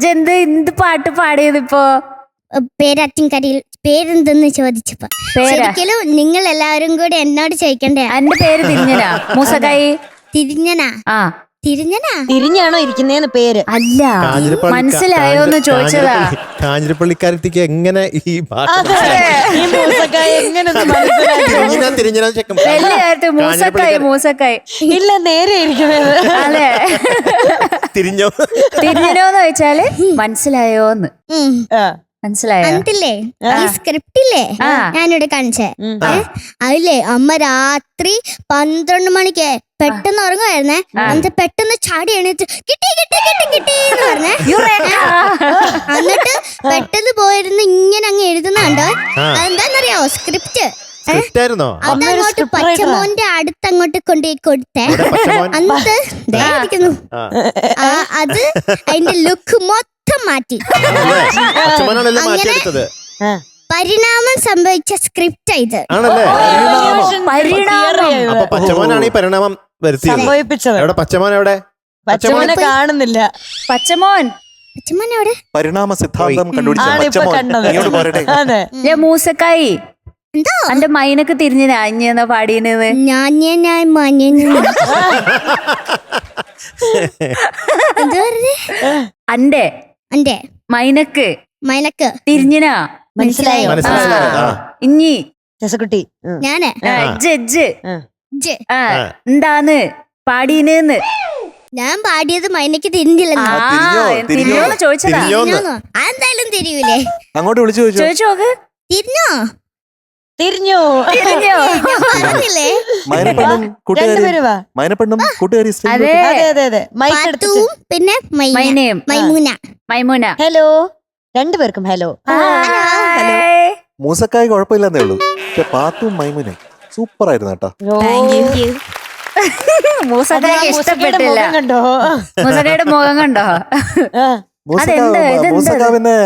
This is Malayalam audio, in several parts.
ജന്ത് എന്ത് പാട്ട് പാടിയത് ഇപ്പോ? പേരാറ്റിൻകരയിൽ പേരെന്തെന്ന് ചോദിച്ചപ്പോ ശരിക്കും നിങ്ങൾ എല്ലാവരും കൂടി എന്നോട് ചോദിക്കണ്ടേ? എന്റെ പേര് തിരിഞ്ഞനാ. മൂസക്കായി തിരിഞ്ഞനാ? ആ തിരിഞ്ഞനാ? തിരിഞ്ഞാണോ ഇരിക്കുന്നേന്ന് പേര്? അല്ല, മനസ്സിലായോന്ന് ചോദിച്ചതാ. കാഞ്ഞിരപ്പള്ളിക്കാരത്തേക്ക് എങ്ങനെ ഈ ഭാഷ ഈ മൂസക്കായ എങ്ങനെ വലിയ കാര്യത്തിൽ മൂസക്കായി ഇല്ല, നേരെ ഇരിക്കുന്നത്. അതെ, തിരിഞ്ഞോ തിരിഞ്ഞനോന്ന് ചോദിച്ചാല് മനസ്സിലായോന്ന്. മനസ്സിലായോ? എന്നിട്ടില്ലേ ഈ സ്ക്രിപ്റ്റില്ലേ ഞാനിവിടെ കാണിച്ചേ, അതില്ലേ അമ്മ രാത്രി 12 മണിക്ക് പെട്ടെന്ന് ഉറങ്ങുമായിരുന്നേ. എന്നിട്ട് പെട്ടെന്ന് ചാടി എണീറ്റ് കിട്ടി കിട്ടി കിട്ടി കിട്ടി എന്ന് പറഞ്ഞേ. എന്നിട്ട് പെട്ടെന്ന് പോയിരുന്ന് ഇങ്ങനെ അങ്ങ് എഴുതുന്ന കണ്ടോ? അതെന്താന്നറിയാവോ? സ്ക്രിപ്റ്റ് അതങ്ങോട്ട് പച്ചമോന്റെ അടുത്തങ്ങോട്ട് കൊണ്ടുപോയി കൊടുത്തേ. എന്നിട്ട് ഇരിക്കുന്നു അത് അതിന്റെ ലുക്ക് മൊത്തം മാറ്റി. അങ്ങനെ പരിണാമം സംഭവിച്ച സ്ക്രിപ്റ്റ് ഇത്. പച്ചമോനാണ് ഈ പരിണാമം സംഭവിപ്പിച്ചത്. എവിടെ പച്ചമോൻ? എവിടെ പച്ചമോനെ കാണുന്നില്ല. പച്ചമോൻ എവിടെ? പരിണാമ സിദ്ധാന്തം കണ്ടുപിടിച്ച മൂസക്കായി എന്റെ മൈനക്ക് തിരിഞ്ഞ് ഞാഞ്ഞെന്നാ പാടിയത്. അന്റെ മൈനക്ക് തിരിഞ്ഞനാ. മനസ്സിലായോ? ഇഞ്ഞി രസക്കുട്ടി ഞാന് എന്താന്ന് പാടീനെന്ന് ഞാൻ പാടിയത് മൈനക്ക് തിരിഞ്ഞില്ലെന്ന് ചോദിച്ചതാ. എന്തായാലും തിരിയൂലേ? അങ്ങോട്ട് വിളിച്ചു ചോദിച്ചു നോക്ക്. തിരിഞ്ഞോ പറഞ്ഞില്ലേ? മൈനപ്പെണ്ണും കൂട്ടുകാരി പിന്നെ മൈമൂന. ഹലോ, രണ്ടുപേർക്കും ഹലോ. മൂസക്കായി കുഴപ്പമില്ലെന്നേ ഉള്ളൂ, പക്ഷെ പാത്തും മൈമുനെ സൂപ്പർ ആയിരുന്നു കേട്ടോ. മൂസക്കായ്ക്ക് ഇഷ്ടപ്പെട്ടില്ല. മൂസക്കയുടെ മുഖം കണ്ടോ? മൂസക്ക പിന്നെ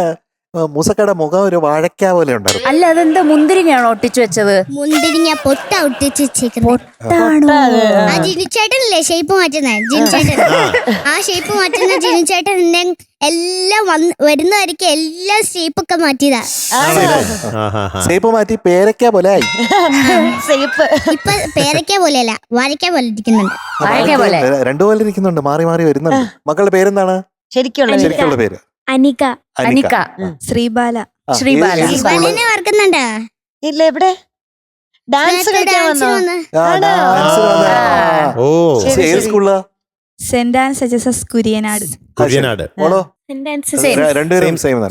മൂസക്കയുടെ മുഖം ഒരു വാഴക്ക പോലെ ഉണ്ടായിരുന്നു. അല്ല, അതെന്താ മുന്തിരിങ്ങയാണോ ഒട്ടിച്ചു വെച്ചത്? മുന്തിരിങ്ങ പൊട്ട ഒട്ടിച്ചു വെച്ചേക്കുന്നത്. ആ ജിനിച്ചേട്ടനല്ലേ ഷേപ്പ് മാറ്റുന്നത്? ജിനിച്ചേട്ടൻ ആ ഷേപ്പ് മാറ്റുന്ന ജിനിച്ചേട്ടൻ എല്ലാം വരുന്നവർക്ക് എല്ലാം ഷേപ്പൊക്കെ മാറ്റിയതാ. ഷേപ്പ് മാറ്റി പേരക്ക പോലെ ആയി. ഇപ്പൊ പേരക്ക പോലെയല്ല, വാഴക്ക പോലെ ഇരിക്കുന്നുണ്ട്. രണ്ടുപോലെ ഇരിക്കുന്നുണ്ട്, മാറി മാറി വരുന്നുണ്ട്. മക്കളുടെ പേരെന്താണ്? ശരിക്കുള്ള പേര് അനിക. ശ്രീബാല. ശ്രീബാലനെ ഓർക്കുന്നുണ്ടോ? ഇല്ല, എവിടെ ഡാൻസ് സ്കൂളാ? Saint Anne's HSS Kuriyanad.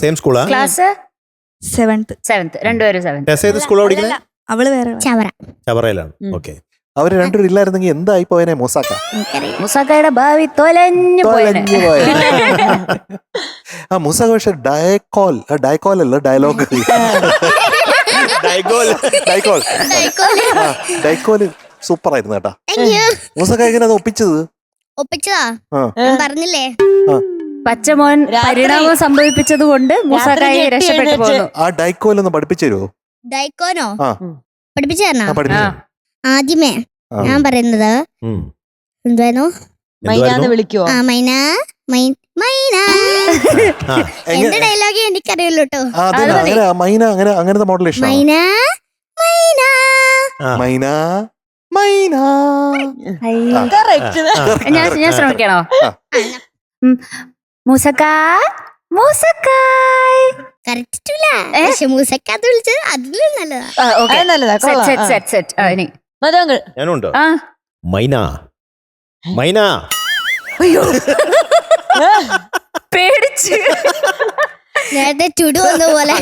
Same സ്കൂളാ? Class 7th. രണ്ടുപേരും 7th. അവള് വേറെ ചവറയിലാണ്. ഓക്കെ. അവര് രണ്ടുപേരും ഇല്ലായിരുന്നെങ്കിൽ എന്തായി പോയനെ മൂസാക്ക. മൂസാക്കയുടെ ഭാവി തൊലഞ്ഞു പോയനെ. ആ മൂസാക്ക പക്ഷെ ഡയക്കോൾ അല്ല, ഡയലോഗ് ഡൈക്കോല് സൂപ്പർ ആയിരുന്നു കേട്ടാ. മൂസാക്ക എങ്ങനെ അത് ഒപ്പിച്ചതാ പറഞ്ഞില്ലേ? പച്ചമോൻ പരിണാമം സംഭവിപ്പിച്ചത് കൊണ്ട് മൂസാക്കായി രക്ഷപ്പെട്ടു പോകുന്നു. ആ ഡൈക്കോലൊന്ന് പഠിപ്പിച്ചു തരുമോ? ഡൈക്കോനോ പഠിപ്പിച്ചു തരണോ? ആദ്യമേ ഞാൻ പറയുന്നത് എന്തായിരുന്നു? മൈനാന്ന് വിളിക്കുവോ? മൈന മൈന. എന്റെ ഡയലോഗ് എനിക്കറിയുള്ളൂ കേട്ടോ. മൈന അങ്ങനത്തെ മോഡൽ ഇഷ്ടം. മൈന മൈന മൈന മൈന. ഞാൻ ശ്രമിക്കണോ? മൂസക്കായ് കറക്റ്റില്ല, പക്ഷെ മൂസക്കാത്ത് വിളിച്ചത് അതിലും നല്ലതാ. ഞാനുണ്ടോ? മൈന മൈന. അയ്യോ, പേടിച്ച് നേരത്തെ ചുടു വന്ന പോലെ.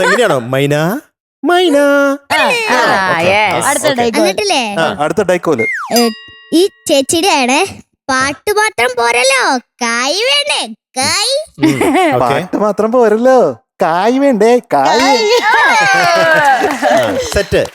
എങ്ങനെയാണോ? മൈന മൈന. എന്നിട്ടില്ലേ അടുത്ത ഡൈക്കോല് ഈ ചേച്ചിയുടെ ആണ്. പാട്ട് മാത്രം പോരല്ലോ, കായ് വേണ്ടേ? കായ് പാട്ട് മാത്രം പോരല്ലോ, കായ് വേണ്ടേ? കായ് സെറ്റ്.